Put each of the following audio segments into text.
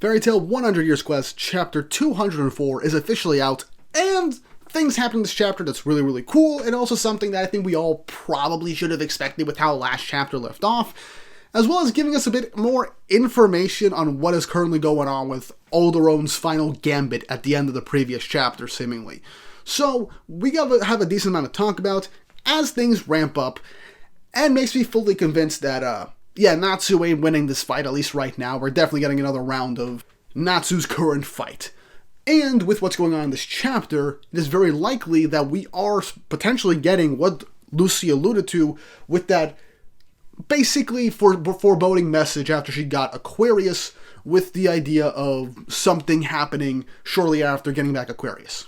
Fairy Tail 100 Years Quest Chapter 204 is officially out, and things happen in this chapter that's really cool, and also something that I think we all probably should have expected with how last chapter left off, as well as giving us a bit more information on what is currently going on with Alderone's final gambit at the end of the previous chapter, seemingly. So, we gotta have a decent amount to talk about as things ramp up, and makes me fully convinced that, Natsu ain't winning this fight, at least right now. We're definitely getting another round of Natsu's current fight. And with what's going on in this chapter, it is very likely that we are potentially getting what Lucy alluded to with that basically foreboding message after she got Aquarius, with the idea of something happening shortly after getting back Aquarius.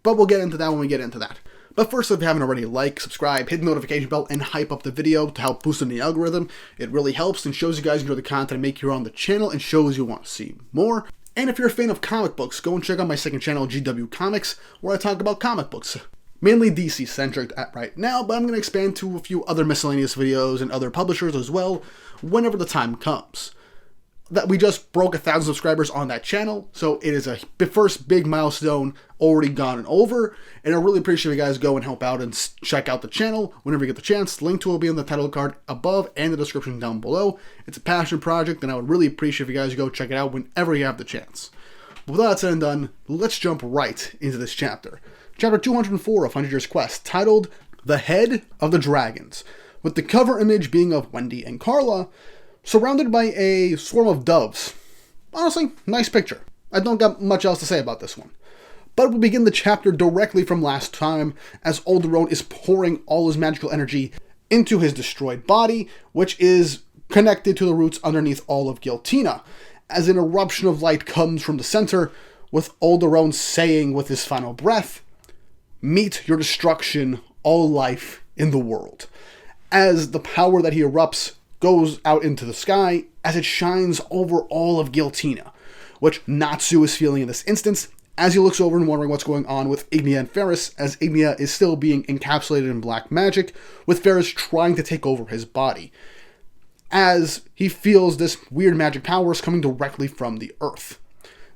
But we'll get into that when we get into that. But first, if you haven't already, like, subscribe, hit the notification bell, and hype up the video to help boost in the algorithm. It really helps and shows you guys enjoy the content and make you on the channel and shows you want to see more. And if you're a fan of comic books, go and check out my second channel, GW Comics, where I talk about comic books. Mainly DC-centric right now, but I'm going to expand to a few other miscellaneous videos and other publishers as well, whenever the time comes. That we just broke 1,000 subscribers on that channel, so it is a first big milestone already gone and over, and I really appreciate you guys go and help out and check out the channel whenever you get the chance. Link to it will be in the title card above and the description down below. It's a passion project, and I would really appreciate if you guys go check it out whenever you have the chance. But with that said and done, let's jump right into this chapter. Chapter 204 of 100 Years Quest, titled The Head of the Dragons, with the cover image being of Wendy and Carla, surrounded by a swarm of doves. Honestly, nice picture. I don't got much else to say about this one. But we'll begin the chapter directly from last time, as Alderone is pouring all his magical energy into his destroyed body, which is connected to the roots underneath all of Giltina, as an eruption of light comes from the center, with Alderone saying with his final breath, "Meet your destruction, all life in the world," as the power that he erupts goes out into the sky as it shines over all of Giltina, which Natsu is feeling in this instance, as he looks over and wondering what's going on with Ignia and Faris, as Ignia is still being encapsulated in black magic, with Faris trying to take over his body, as he feels this weird magic power is coming directly from the earth.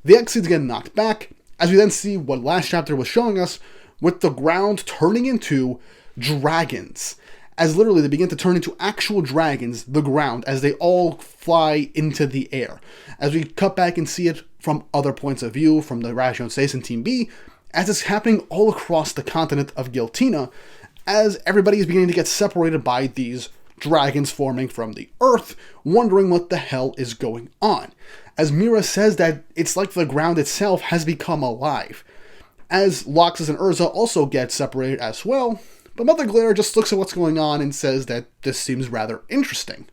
The exits get knocked back, as we then see what last chapter was showing us, with the ground turning into dragons, as literally they begin to turn into actual dragons, the ground, as they all fly into the air. As we cut back and see it from other points of view, from the Ration Stace and Team B, as it's happening all across the continent of Giltina, as everybody is beginning to get separated by these dragons forming from the earth, wondering what the hell is going on. As Mira says that it's like the ground itself has become alive. As Loxus and Urza also get separated as well, but Mother Glare just looks at what's going on and says that this seems rather interesting.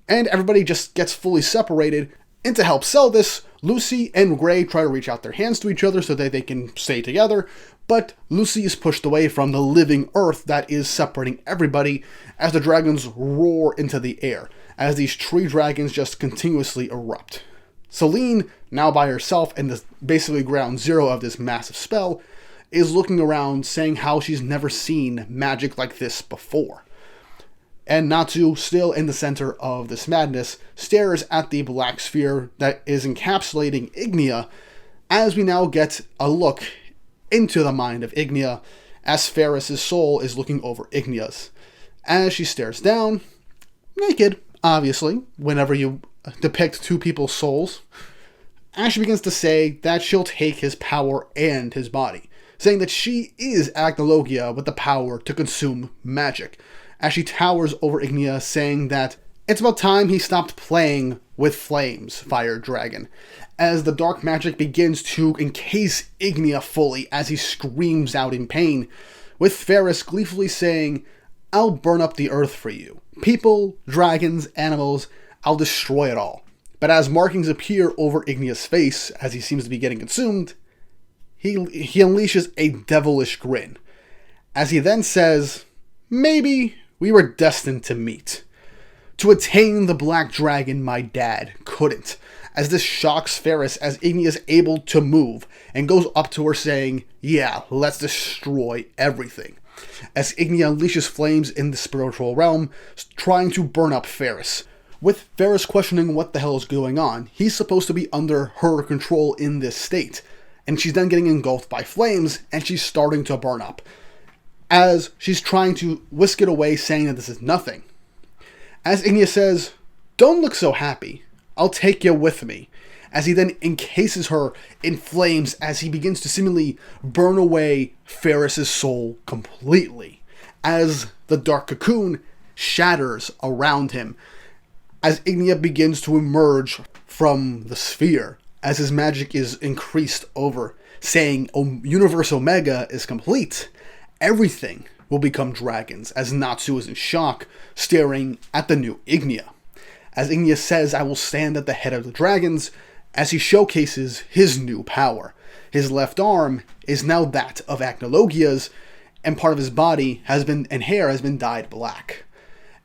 And everybody just gets fully separated, and to help sell this, Lucy and Gray try to reach out their hands to each other so that they can stay together, but Lucy is pushed away from the living earth that is separating everybody as the dragons roar into the air, as these tree dragons just continuously erupt. Celine, now by herself and basically ground zero of this massive spell, is looking around saying how she's never seen magic like this before. And Natsu, still in the center of this madness, stares at the black sphere that is encapsulating Ignia, as we now get a look into the mind of Ignia, as Faris' soul is looking over Ignia's. As she stares down, naked, obviously, whenever you depict two people's souls, as she begins to say that she'll take his power and his body, saying that she is acnologia with the power to consume magic, as she towers over Ignia, saying that it's about time he stopped playing with flames, Fire Dragon, as the dark magic begins to encase Ignia fully as he screams out in pain, with Faris gleefully saying, "I'll burn up the earth for you. People, dragons, animals, I'll destroy it all." But as markings appear over Ignia's face, as he seems to be getting consumed, he unleashes a devilish grin, as he then says, "Maybe we were destined to meet. To attain the black dragon, my dad couldn't," as this shocks Faris, as Ignia is able to move, and goes up to her saying, "Yeah, let's destroy everything," as Ignia unleashes flames in the spiritual realm, trying to burn up Faris, With Faris questioning what the hell is going on, he's supposed to be under her control in this state. And she's then getting engulfed by flames, and she's starting to burn up, as she's trying to whisk it away, saying that this is nothing. As Ignia says, "Don't look so happy. I'll take you with me," as he then encases her in flames as he begins to seemingly burn away Faris' soul completely, as the dark cocoon shatters around him, as Ignia begins to emerge from the sphere, as his magic is increased over, saying Universe Omega is complete. Everything will become dragons, as Natsu is in shock, staring at the new Ignia. As Ignia says, "I will stand at the head of the dragons," as he showcases his new power. His left arm is now that of acnologia's, and part of his body and hair has been dyed black.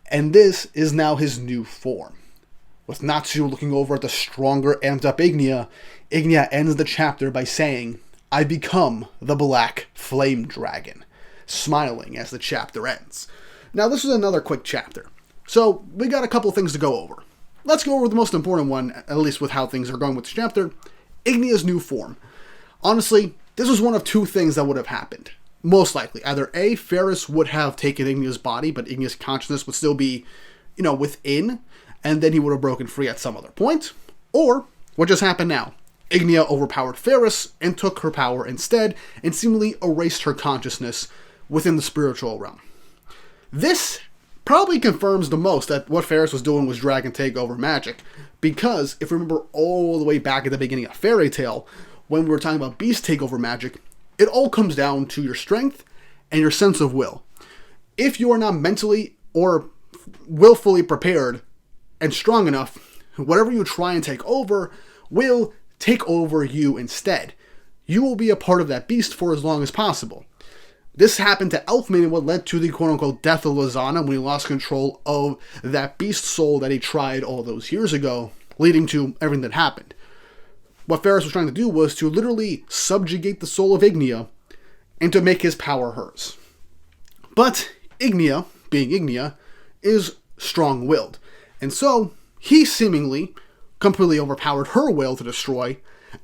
And this is now his new form. With Natsu looking over at the stronger, amped up Ignia, Ignia ends the chapter by saying, "I become the Black Flame Dragon," smiling as the chapter ends. Now, this is another quick chapter, so we got a couple things to go over. Let's go over the most important one, at least with how things are going with this chapter: Ignia's new form. Honestly, this was one of two things that would have happened. Most likely, either A, Faris would have taken Ignia's body, but Ignia's consciousness would still be, within, and then he would have broken free at some other point, or what just happened now. Ignia overpowered Faris and took her power instead, and seemingly erased her consciousness within the spiritual realm. This probably confirms the most that what Faris was doing was dragon takeover magic, because if we remember all the way back at the beginning of Fairy Tail, when we were talking about beast takeover magic, it all comes down to your strength and your sense of will. If you are not mentally or willfully prepared and strong enough, whatever you try and take over will take over you instead. You will be a part of that beast for as long as possible. This happened to Elfman and what led to the quote-unquote death of Lizana when he lost control of that beast soul that he tried all those years ago, leading to everything that happened. What Faris was trying to do was to literally subjugate the soul of Ignia and to make his power hers. But Ignia, being Ignia, is strong-willed, and so he seemingly completely overpowered her will to destroy,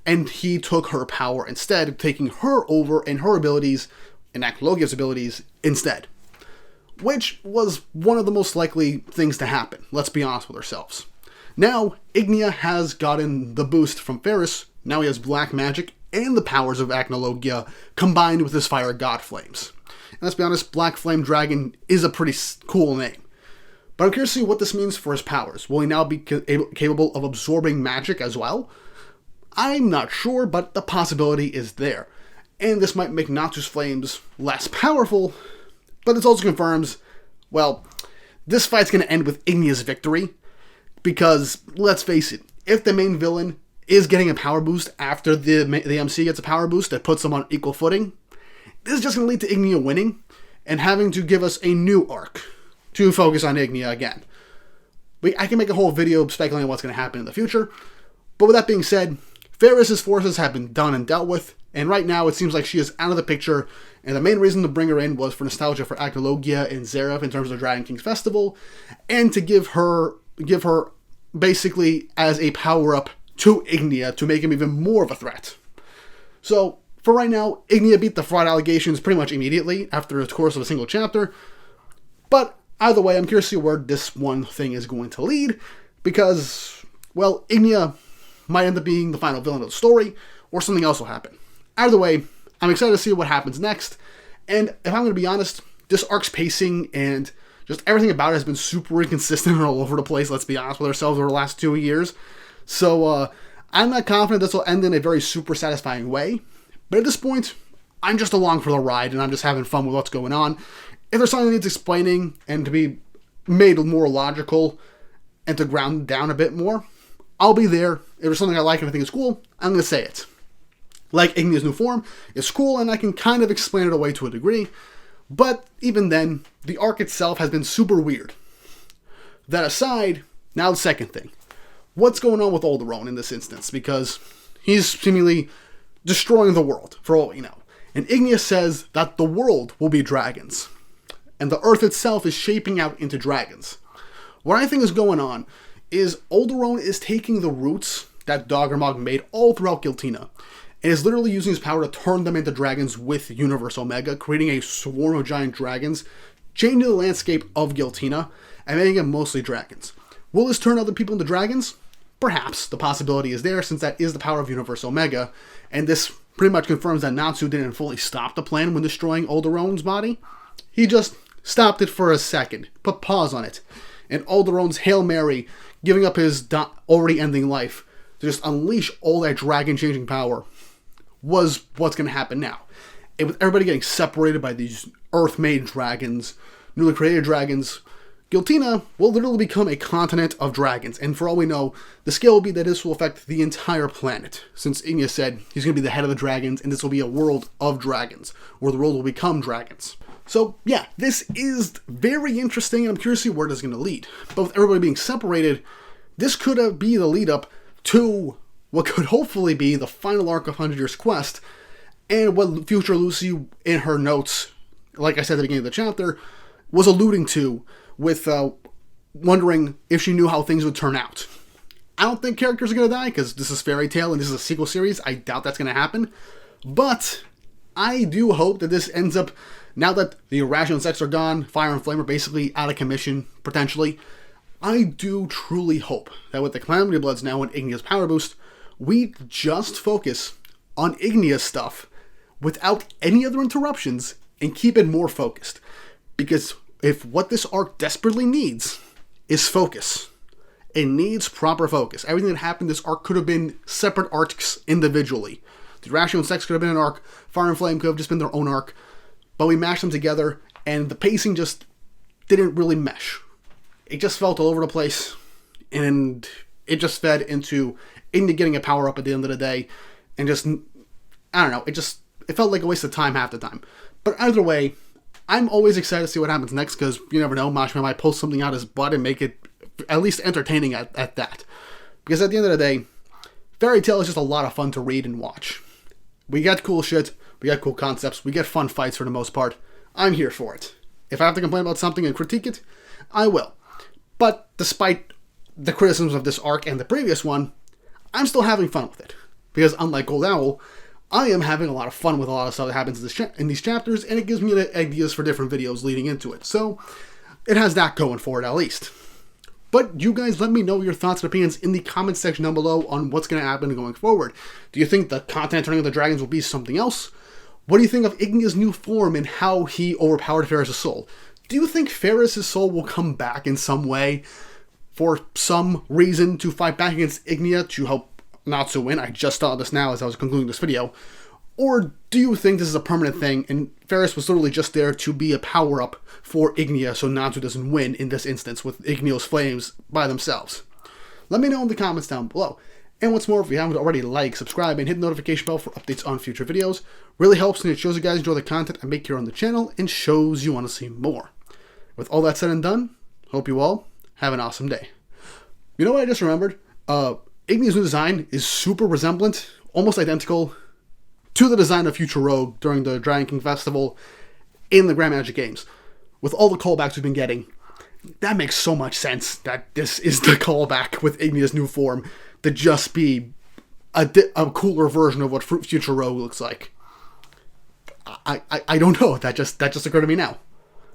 and he took her power instead, taking her over and her abilities and acnologia's abilities instead. Which was one of the most likely things to happen, let's be honest with ourselves. Now, Ignia has gotten the boost from Faris. Now he has black magic and the powers of acnologia combined with his fire god flames. And let's be honest, Black Flame Dragon is a pretty cool name. But I'm curious to see what this means for his powers. Will he now be capable of absorbing magic as well? I'm not sure, but the possibility is there. And this might make Natsu's flames less powerful, but this also confirms, well, this fight's going to end with Ignia's victory, because, let's face it, if the main villain is getting a power boost after the MC gets a power boost that puts them on equal footing, this is just going to lead to Ignia winning, and having to give us a new arc to focus on Ignia again. I can make a whole video speculating what's going to happen in the future, but with that being said, Faris' forces have been done and dealt with, and right now it seems like she is out of the picture, and the main reason to bring her in was for nostalgia for acnologia and Zeref in terms of Dragon King's Festival, and to give her basically as a power-up to Ignia to make him even more of a threat. So, for right now, Ignia beat the fraud allegations pretty much immediately after the course of a single chapter, but either way, I'm curious to see where this one thing is going to lead, because, well, Ignia might end up being the final villain of the story, or something else will happen. Either way, I'm excited to see what happens next, and if I'm going to be honest, this arc's pacing and just everything about it has been super inconsistent and all over the place, let's be honest with ourselves, over the last 2 years. So, I'm not confident this will end in a very super satisfying way, but at this point, I'm just along for the ride, and I'm just having fun with what's going on. If there's something that needs explaining, and to be made more logical, and to ground down a bit more, I'll be there. If there's something I like and I think is cool, I'm going to say it. Like Ignia's new form, it's cool, and I can kind of explain it away to a degree, but even then, the arc itself has been super weird. That aside, now the second thing. What's going on with Alderone in this instance? Because he's seemingly destroying the world, for all we know. And Ignia says that the world will be dragons. And the earth itself is shaping out into dragons. What I think is going on is Alderone is taking the roots that Doggermog made all throughout Giltina, and is literally using his power to turn them into dragons with Universe Omega, creating a swarm of giant dragons, changing the landscape of Giltina, and making it mostly dragons. Will this turn other people into dragons? Perhaps. The possibility is there, since that is the power of Universe Omega, and this pretty much confirms that Natsu didn't fully stop the plan when destroying Alderone's body. He just stopped it for a second, put pause on it, and Alderone's Hail Mary, giving up his already ending life to just unleash all that dragon-changing power, was what's going to happen now. And with everybody getting separated by these Earth-made dragons, newly created dragons, Giltina will literally become a continent of dragons, and for all we know, the scale will be that this will affect the entire planet, since Ignia said he's going to be the head of the dragons, and this will be a world of dragons, where the world will become dragons. So, yeah, this is very interesting, and I'm curious to see where this is going to lead. But with everybody being separated, this could be the lead-up to what could hopefully be the final arc of 100 Years Quest, and what future Lucy, in her notes, like I said at the beginning of the chapter, was alluding to, with wondering if she knew how things would turn out. I don't think characters are going to die, because this is Fairy Tail and this is a sequel series. I doubt that's going to happen. But I do hope that this ends up, now that the Irrational Insects are gone, Fire and Flame are basically out of commission, potentially, I do truly hope that with the Calamity Bloods now and Ignia's power boost, we just focus on Ignia's stuff without any other interruptions and keep it more focused. Because if what this arc desperately needs is focus, it needs proper focus. Everything that happened this arc could have been separate arcs individually. The Irrational Insects could have been an arc, Fire and Flame could have just been their own arc, but we mashed them together, and the pacing just didn't really mesh. It just felt all over the place, and it just fed into getting a power-up at the end of the day, and just, I don't know, it felt like a waste of time half the time. But either way, I'm always excited to see what happens next, because you never know, Mashima might pull something out his butt and make it at least entertaining at that. Because at the end of the day, Fairy Tail is just a lot of fun to read and watch. We get cool shit, we get cool concepts, we get fun fights for the most part. I'm here for it. If I have to complain about something and critique it, I will. But despite the criticisms of this arc and the previous one, I'm still having fun with it. Because unlike Gold Owl, I am having a lot of fun with a lot of stuff that happens in these chapters, and it gives me ideas for different videos leading into it. So, it has that going for it at least. But you guys let me know your thoughts and opinions in the comments section down below on what's going to happen going forward. Do you think the continent turning of the dragons will be something else? What do you think of Ignia's new form and how he overpowered Faris' soul? Do you think Faris' soul will come back in some way for some reason to fight back against Ignia to help Natsu win? I just thought of this now as I was concluding this video. Or do you think this is a permanent thing and Faris was literally just there to be a power-up for Ignia so Natsu doesn't win in this instance with Ignia's flames by themselves? Let me know in the comments down below. And what's more, if you haven't already, like, subscribe, and hit the notification bell for updates on future videos. Really helps, and it shows you guys enjoy the content I make here on the channel and shows you want to see more. With all that said and done, hope you all have an awesome day. You know what I just remembered? Ignia's new design is super resemblant, almost identical, to the design of Future Rogue during the Dragon King Festival in the Grand Magic Games. With all the callbacks we've been getting, that makes so much sense that this is the callback with Ignia's new form to just be a cooler version of what Future Rogue looks like. I don't know, that just occurred to me now.